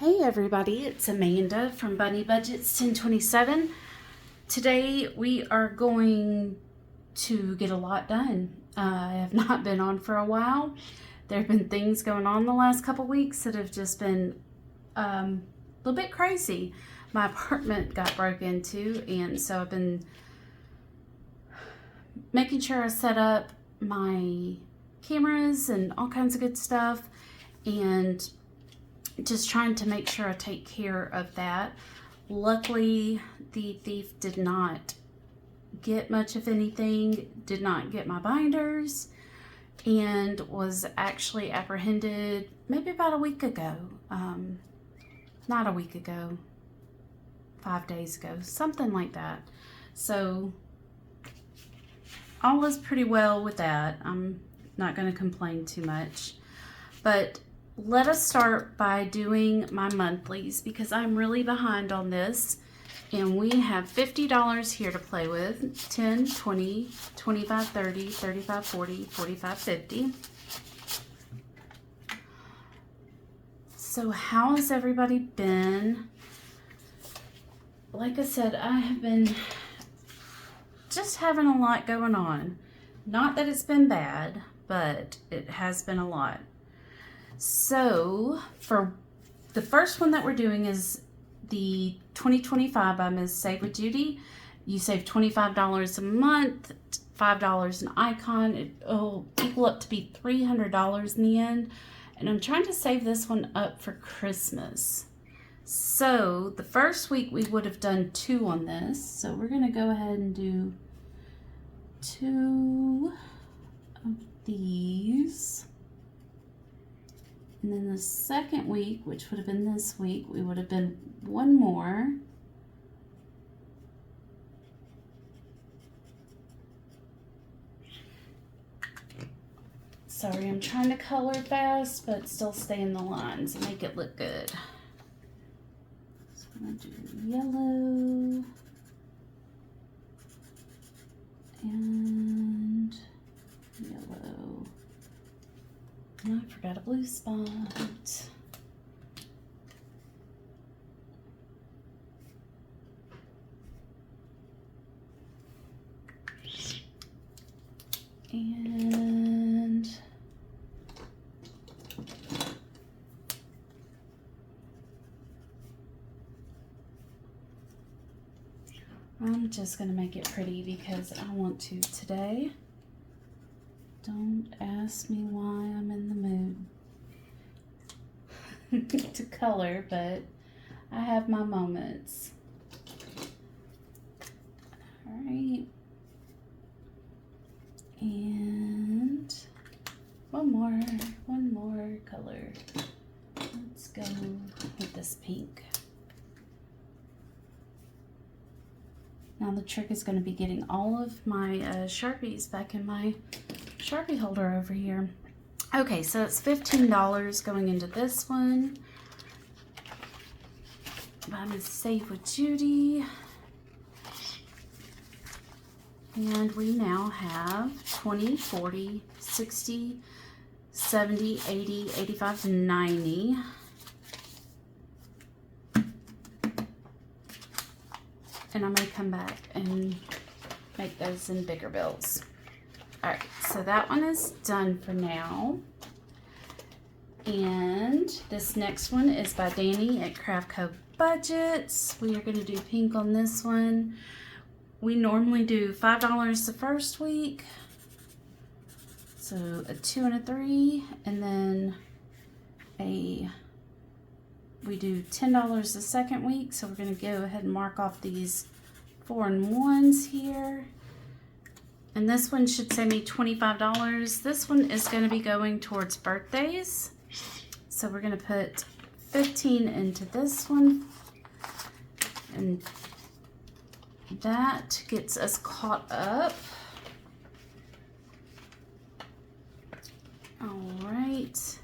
Hey everybody, it's Amanda from Bunny Budgets 1027. Today we are going to get a lot done. I have not been on for a while. There have been things going on the last couple weeks that have just been a little bit crazy. My apartment got broke into, and so I've been making sure I set up my cameras and all kinds of good stuff, and just trying to make sure I take care of that. Luckily, the thief did not get much of anything, did not get my binders, and was actually apprehended maybe about a week ago. Not a week ago, 5 days ago, something like that. So all is pretty well with that. I'm not going to complain too much. But let us start by doing my monthlies because I'm really behind on this, and we have $50 here to play with. 10, 20, 25, 30, 35, 40, 45, 50. So how has everybody been? Like I said, I have been just having a lot going on. Not that it's been bad, but it has been a lot. So for the first one that we're doing is the 2025 by Ms. Save with Judy. You save $25 a month, $5 an icon. It'll equal up to be $300 in the end. And I'm trying to save this one up for Christmas. So the first week we would have done 2 on this. So we're going to go ahead and do 2 of these. And then the second week, which would have been this week, we would have been 1 more. Sorry, I'm trying to color fast, but still stay in the lines and make it look good. So I'm going to do yellow and yellow. Oh, I forgot a blue spot. And I'm just going to make it pretty because I want to today. Don't ask me why I'm in the mood to color, but I have my moments. All right. And one more color. Let's go with this pink. Now the trick is going to be getting all of my Sharpies back in my Sharpie holder over here. Okay, so it's $15 going into this one. I'm going to Save with Judy. And we now have 20, 40, 60, 70, 80, 85, 90. And I may come back and make those in bigger bills. All right, so that one is done for now. And this next one is by Danny at Craft Co Budgets. We are going to do pink on this one. We normally do $5 the first week. So a 2 and a 3, and then we do $10 the second week. So we're going to go ahead and mark off these 4 and 1s here. And this one should save me $25. This one is going to be going towards birthdays. So we're going to put 15 into this one. And that gets us caught up. All right.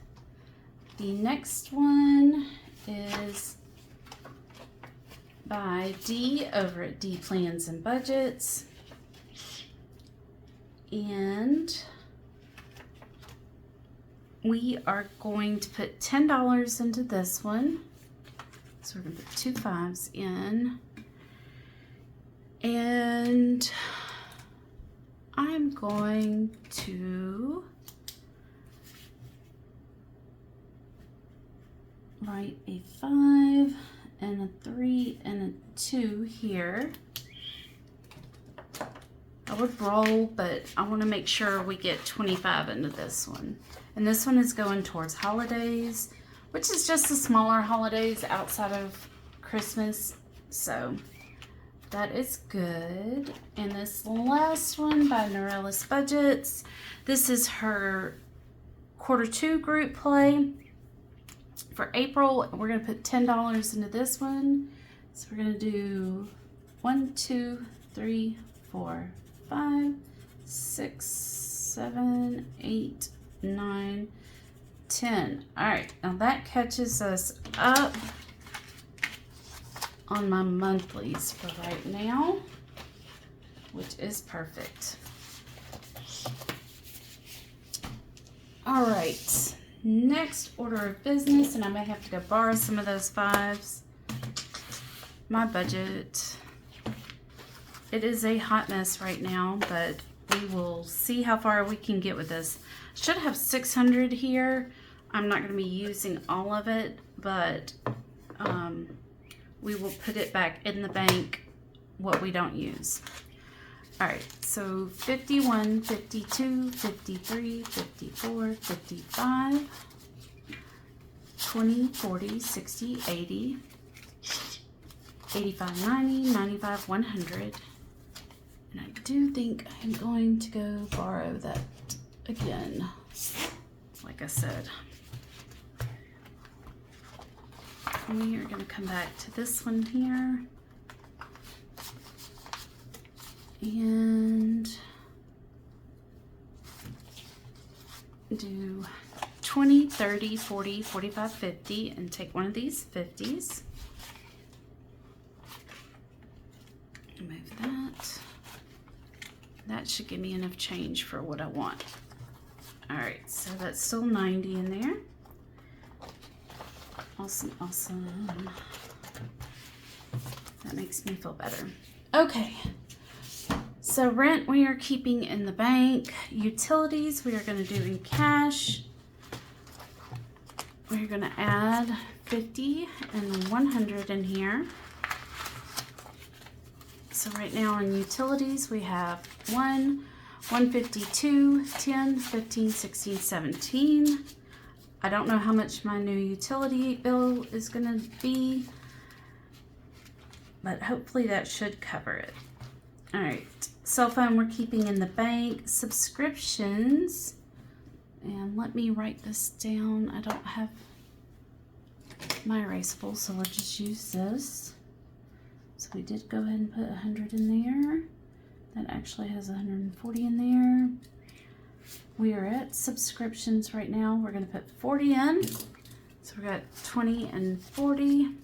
The next one is by D over at D Plans and Budgets. And we are going to put $10 into this one. So we're going to put 2 5s in. And I'm going to write a 5 and a 3 and a 2 here. I would roll, but I want to make sure we get 25 into this one. And this one is going towards holidays, which is just the smaller holidays outside of Christmas. So that is good. And this last one by Norella's Budgets. This is her Q2 group play. For April, we're going to put $10 into this one. So we're going to do 1, 2, 3, 4, 5, 6, 7, 8, 9, 10. All right, now that catches us up on my monthlies for right now, which is perfect. All right, next order of business, and I may have to go borrow some of those 5s. My budget. It is a hot mess right now, but we will see how far we can get with this. Should have 600 here. I'm not going to be using all of it, but we will put it back in the bank, what we don't use. All right, so 51, 52, 53, 54, 55, 20, 40, 60, 80, 85, 90, 95, 100. And I do think I'm going to go borrow that again, like I said. We are going to come back to this one here. And do 20, 30, 40, 45, 50, and take one of these 50s. Move that. That should give me enough change for what I want. All right, so that's still 90 in there. Awesome, awesome. That makes me feel better. Okay, so rent we are keeping in the bank. Utilities we are going to do in cash. We're going to add 50 and 100 in here. So right now in utilities we have 1, 152, 10, 15, 16, 17. I don't know how much my new utility bill is going to be, but hopefully that should cover it. All right, cell phone we're keeping in the bank. Subscriptions, and let me write this down. I don't have my erasable, so we'll just use this. So we did go ahead and put 100 in there. That actually has 140 in there. We are at subscriptions right now. We're going to put 40 in. So we got 20 and 40.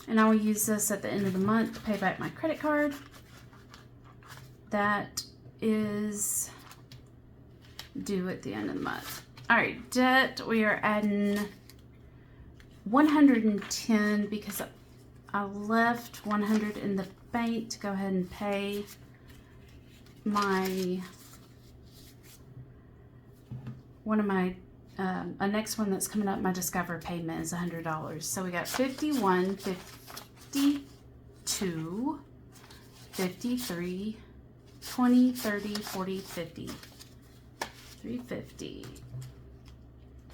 And I will use this at the end of the month to pay back my credit card. That is due at the end of the month. All right, debt, we are adding 110 because I left 100 in the bank to go ahead and pay my a next one that's coming up. My Discover payment is $100. So we got 51, 52, 53, 20, 30, 40, 50, 350.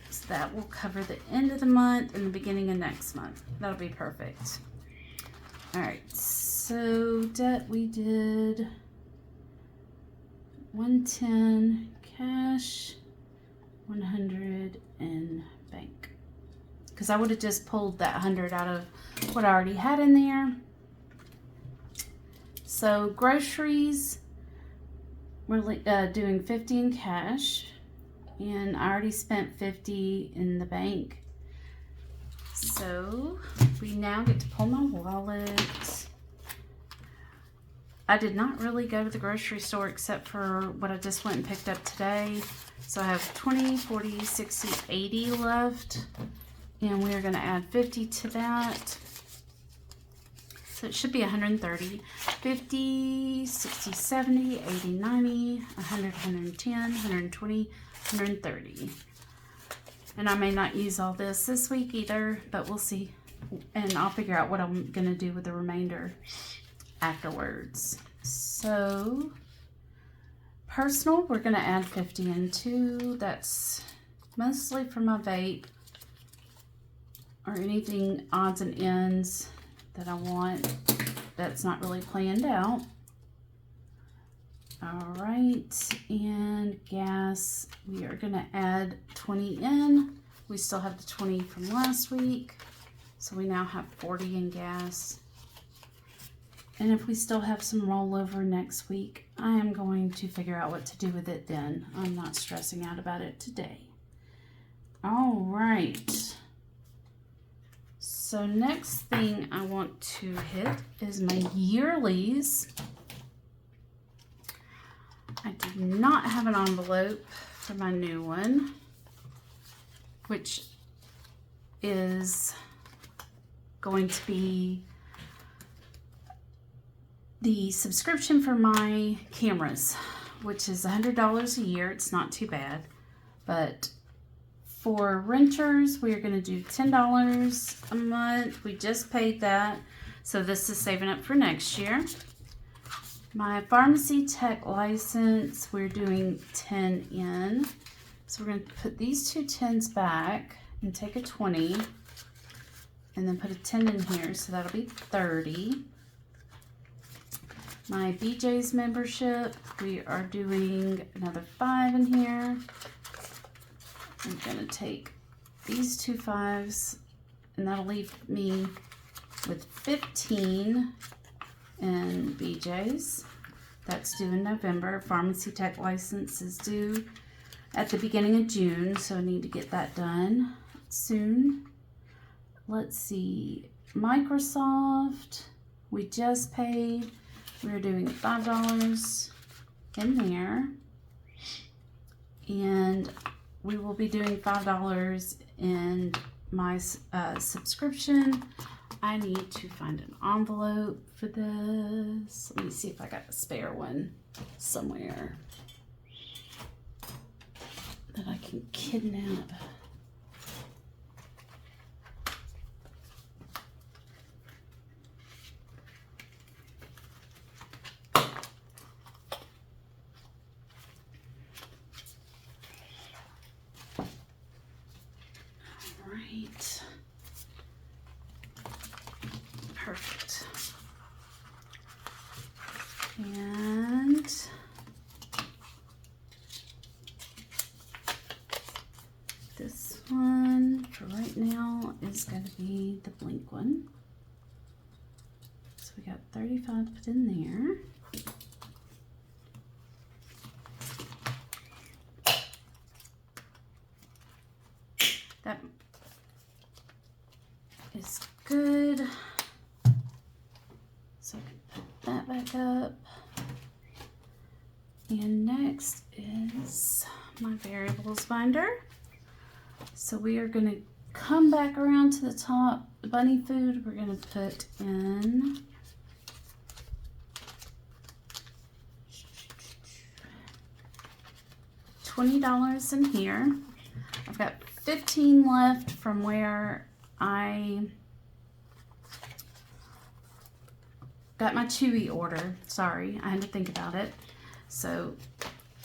So that will cover the end of the month and the beginning of next month. That'll be perfect. All right, so debt we did 110 cash, 100 in bank. Because I would have just pulled that 100 out of what I already had in there. So groceries, we're doing 50 in cash, and I already spent 50 in the bank. So we now get to pull my wallet. I did not really go to the grocery store except for what I just went and picked up today. So I have 20, 40, 60, 80 left. And we're going to add 50 to that. So it should be 130. 50, 60, 70, 80, 90, 100, 110, 120, 130. And I may not use all this week either, but we'll see. And I'll figure out what I'm going to do with the remainder afterwards. So, personal, we're going to add 50 into. That's mostly for my vape or anything odds and ends that I want that's not really planned out. All right, and gas, we are going to add 20 in. We still have the 20 from last week, so we now have 40 in gas. And if we still have some rollover next week, I am going to figure out what to do with it then. I'm not stressing out about it today. All right. So next thing I want to hit is my yearlies. I do not have an envelope for my new one, which is going to be the subscription for my cameras, which is $100 a year. It's not too bad, but for renters, we're going to do $10 a month. We just paid that, so this is saving up for next year. My pharmacy tech license, we're doing 10 in. So we're going to put these two 10s back and take a 20 and then put a 10 in here, so that'll be 30. My BJ's membership, we are doing another 5 in here. I'm going to take these two 5s, and that'll leave me with 15 in BJ's. That's due in November. Pharmacy tech license is due at the beginning of June, so I need to get that done soon. Let's see. Microsoft, we just paid. We're doing $5 in there. And we will be doing $5 in my subscription. I need to find an envelope for this. Let me see if I got a spare one somewhere that I can kidnap. Perfect. And this one for right now is going to be the Blink one. So we got 35 put in there. That is good. So I can put that back up. And next is my variables binder. So we are going to come back around to the top. The bunny food, we're going to put in $20 in here. I've got 15 left from where I got my Chewy order. Sorry, I had to think about it. So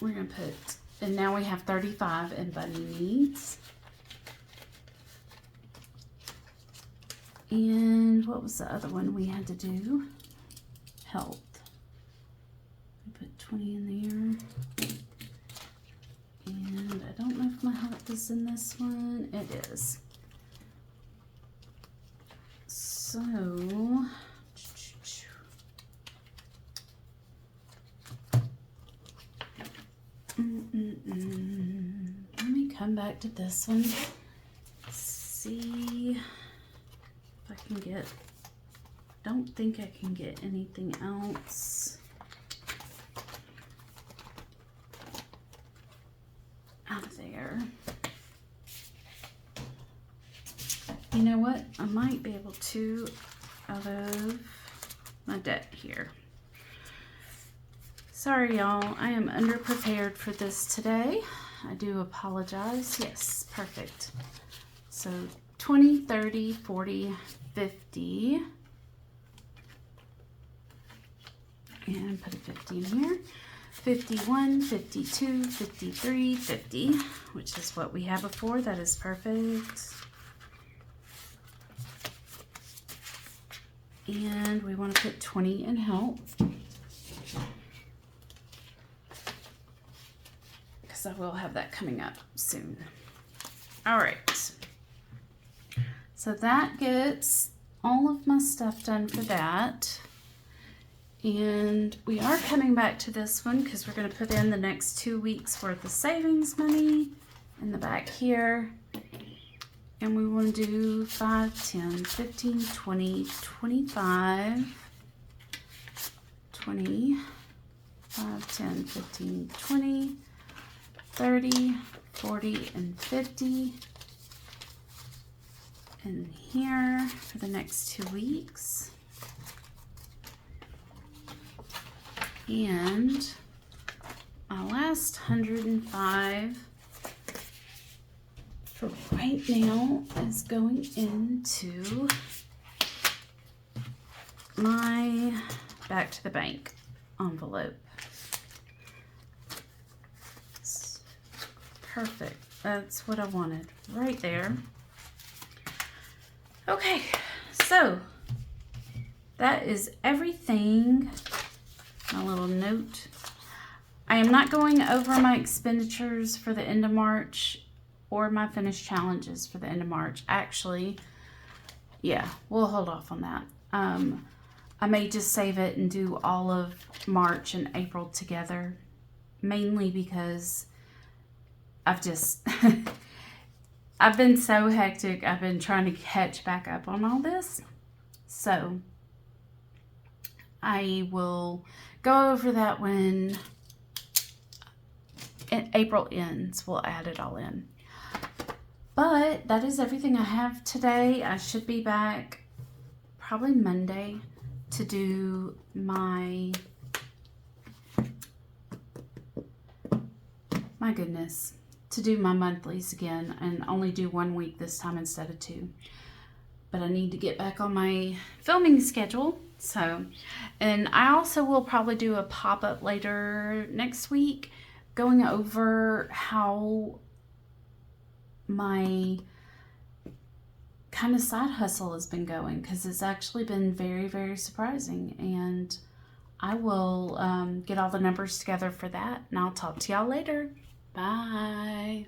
we're going to put, and now we have 35 in bunny needs. And what was the other one we had to do? Health. We put 20 in there. And I don't know if my health is in this one. It is. So, let me come back to this one. See if I can get, don't think I can get anything else out of there. You know what? I might be able to out of my debt here. Sorry, y'all. I am underprepared for this today. I do apologize. Yes, perfect. So 20, 30, 40, 50. And put a 50 in here. 51, 52, 53, 50, which is what we had before. That is perfect. And we want to put 20 in health, because I will have that coming up soon. All right. So that gets all of my stuff done for that. And we are coming back to this one because we're going to put in the next 2 weeks worth of savings money in the back here. And we want to do 5, 10, 15, 20, 25, 20, 5, 10, 15, 20, 30, 40, and 50 in here for the next 2 weeks. And my last 105 for right now is going into my back to the bank envelope. Perfect. That's what I wanted right there. Okay, so that is everything. My little note. I am not going over my expenditures for the end of March or my finished challenges for the end of March. Actually, yeah, we'll hold off on that. I may just save it and do all of March and April together, mainly because I've just, I've been so hectic. I've been trying to catch back up on all this. So I will go over that when April ends. We'll add it all in. But that is everything I have today. I should be back probably Monday to do my to do my monthlies again, and only do 1 week this time instead of 2. But I need to get back on my filming schedule. So, and I also will probably do a pop-up later next week going over how my kind of side hustle has been going, because it's actually been very, very surprising. And I will get all the numbers together for that, and I'll talk to y'all later. Bye.